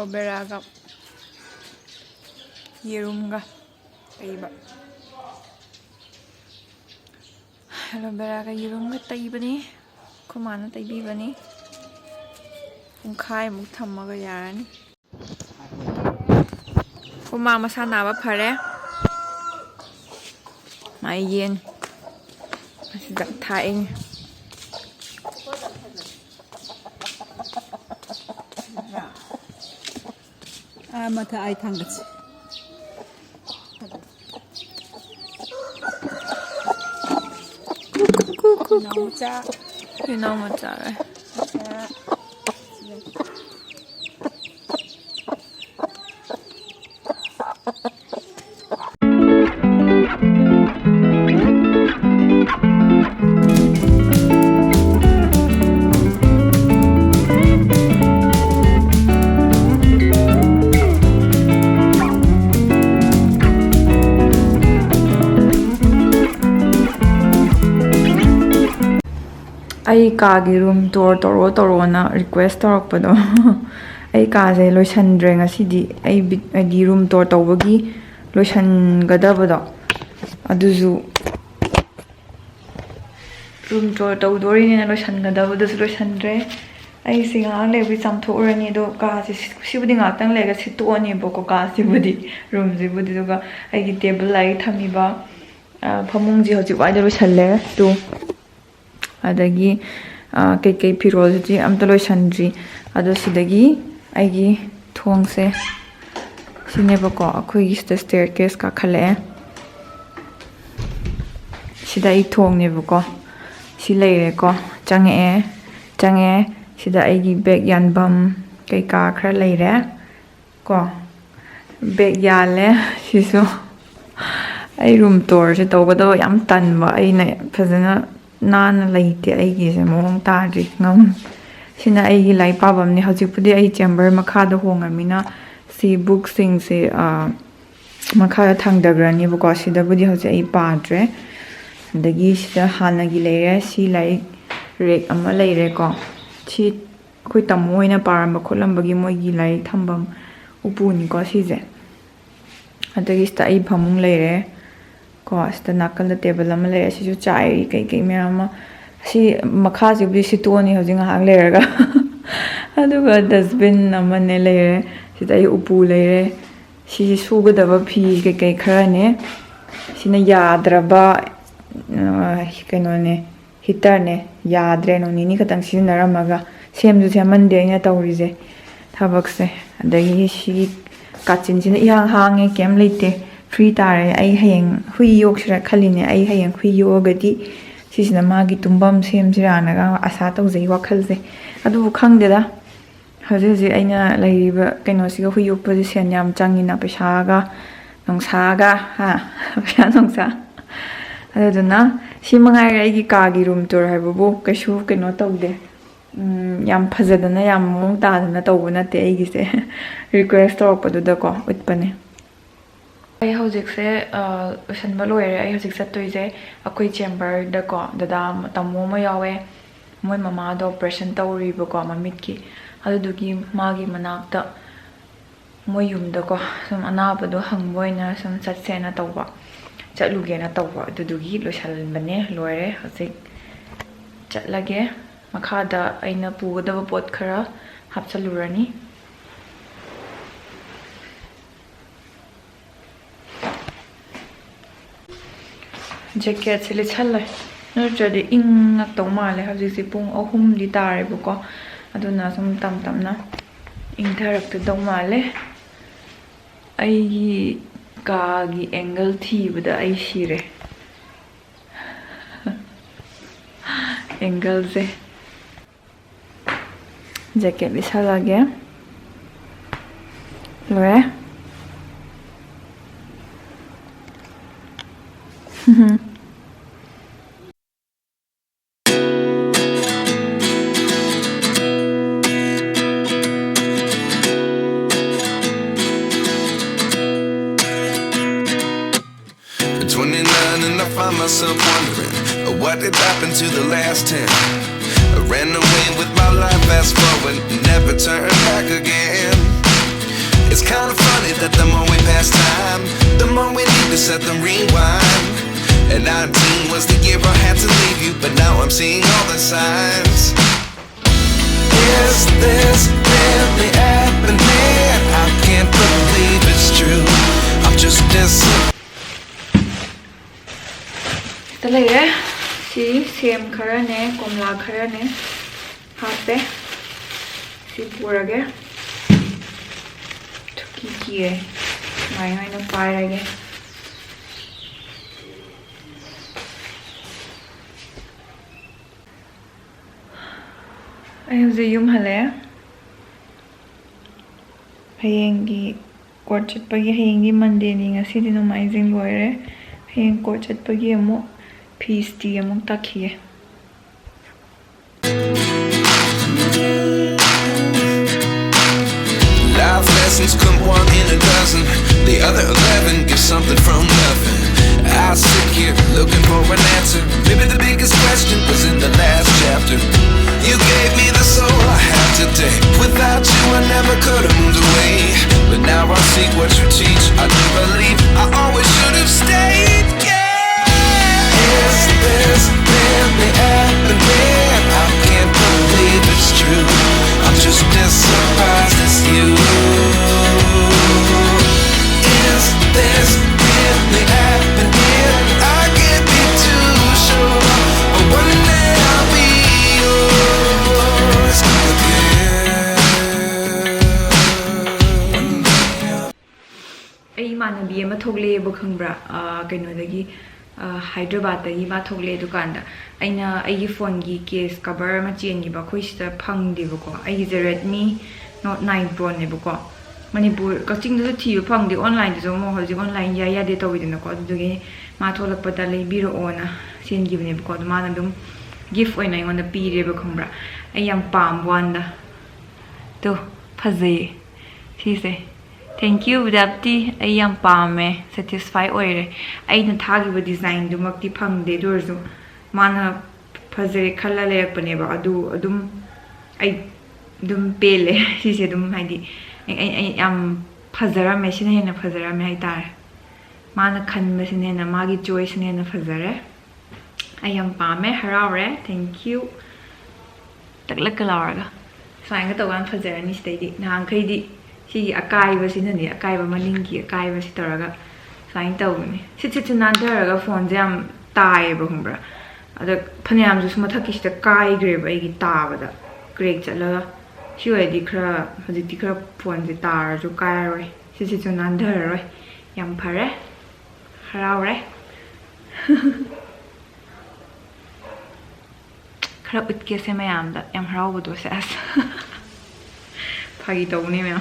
aloe vera ga yerum ga taiba aloe vera ga yerum ga taibani kumana taibibani pungkhai muk thammaga yarani kuma masa naba phare mai yen asida thaing mata ai thangats you know what's up ai ka gi room tour toro na request torok pado ai ka je loisan dre nga sidi ai gi room tour tawbagi loisan gadabado aduzu room tour tawdori ne loisan gadabado loisan dre ai singa le bi chamthorani do ka je sibudi nga tang lega sitoni boko ka sibudi room ji budi do ai gi table lai thamiba phamung ji hoji wai do loisan tu adagi kei pirol ji amta loisandri ado sidagi aigi thongse sineba ko akhoi gi staircase ka khale sida I thong ne ko si leire ko change sida aigi bag yanbam kei ka khra leire ko bag yale siso ai room tour se tawbado yam tanba ai na phajana nan laite aigi se mong ta ri ngam sina aigi lai pabam ni hajipudi ai chamber makha da hongamina si book sing se makha thangdagrani buko sida budi hoje ai padre dagi sida hanagi leire si lai rek ama leire ko chi khoi tamoina paramba kholambagi moigi lai thambam upuni ko sije adagi sta ai phamung leire ko sta nakal da table ama leire si ju chai kai myama si makha ji bi si toni hojing hang leiraga aduga dustbin ama ne leire si dai upu leire si sugadaba phi kai khara ne sina yadraba kaino ne hitter ne yadre no ni khatang sinaramaga semju semande ina tawrise thabakse adagi si kachin sina ihang hange kem leite free tare ai hayeng hui yok sira khaline ai hayeng hui yogadi sisina magi tumbam sem sirana ga asa tawjei wakhalse adu khangdeda haji aina laiba kaino siga hui yok position yam changina paisa ga nongsa ga ha paisa nongsa aduna simangai rai gi ka gi room tour haibu kaishu kaino tawde yam phajadana yam mong ta dana tawbuna te ai gi se request torpadu da ko utpane ai hojik se sanba loire ai hojik sattoise akoi chamber da ko dada tamo ma yawe moi mama do operation tawri ba ko mamit ki adugi magi manakta moi yum da ko sum anaba do hangboina sum chatsena tawba chatluge na tawba adugi loisal bane loire hojik chatlage makhada aina pugadaba pot khara hapchalurani jacket se le challa nurjade ing nak taw male haji si pung ahum di tare buko aduna sum tam na ing tharak te daw male ai ka gi angle thi bada ai sire angle se jacket le challa ge loe Myself wondering what did happen to the last 10. I ran away with my life, fast forward, never turn back again. It's kind of funny that the more we pass time, the more we need to set them rewind. And 19 was the year I had to leave you, but now I'm seeing all the signs. Is this really happening? I can't believe it's true. I'm just disappointed. ตะเลยเลยสีเสียมคาราเน่กลมลาคาราเน่ฮับเป้สีปัวระเกทุกขี้เกียไม่ให้น้ำไฟระเกไอ้หุ่นจะยุ่มหะเลยพยังกีกดจัดไปกี่พยังกีมันเดนิงอ่ะสิที่น้องไม่จิงรวยเลยพยังกดจัดไปกี่มั่วพีสตีมั่วตะขี้ Life lessons come one in a dozen. The other 11 give something from nothing. I sit here looking for an answer. Maybe the biggest question was in the last chapter. You gave me the soul I have today. Without you I never could have moved away. But now I see what you teach. I do believe I always should have stayed. Yeah. Is this really happening? I can't believe it's true. I'm just as surprised as you. Is this really happening? I can't be too sure. But one day I'll be yours again. ไอ้มันนบีมาทกเล่บุคังบระกันนู่นตะกี้ไฮดรบาดตะกี้มาทกเล่ทุกการดะไอ้น่ะไอ้ยีโฟนกีเคสคัฟเวอร์มาเจียนกีบะคุยสต์พังดีบุกว่าไอ้ยีRedmi Note 9 Pro เนี่ยบุกว่ามันนี่บุก็จริงๆที่พังดีออนไลน์ที่จะมองเขาจะออนไลน์ยาเดต้าวิดีโอก็ดูกี้มาทอลักปัตตาเลยบิโรโอนะเซียนกีบเนี่ยบุกว่ามานั่นดุมกิฟต์ไว้ในวันนั้นปีเรียบุคังบระไอ้ยังปามวันดะตัวพัซเซ่ที่เซ่Thank you ดับที่ไอ้ยังปามเม satisfy โอ้ยเลยไอ้นั่นท่ากี่ว่าดีไซน์ดูมักที่พังเดดูร์ซูมันพัซเซ่คัลล์เลยปนเอบะดูดุมไอ้ดุมเปลเลยที่เสดุมให้ดีไอ้ยังพัซเซ่ไม่ใช่เนี่ยนะพัซเซ่ไม่ให้ตายมันคันไม่ใช่เนี่ยนะมากี่จอยใช่เนี่ยนะพัซเซ่ไอ้ยังปามเมฮาราเร่ Thank you ตักเล็กกะลาร์กะสายก็ตัวกันพัซเซ่นี่สเตย์ดีนางเคยดีที่อากายว่าสินั่นนี่อากายว่ามันลิงกี้อากายว่าสิตระก็สายตัวนี่สินั่นเธอก็ฟอนจะตายบ่คงบระแต่พยายามจะสมมติถ้าคิดจะกายเกรบไอ้กีตาร์บ่ดะเกรกจะแล้วช่วยดีครับพอดีที่ครับฟอนจะตาจะกายเลยสินั่นเธอเลยยังพาระเราเลยครับอึดเกี่ยวเสียไม่ยามดะยังเราบ่ตัวเสียพากีตัวนี้มั้ย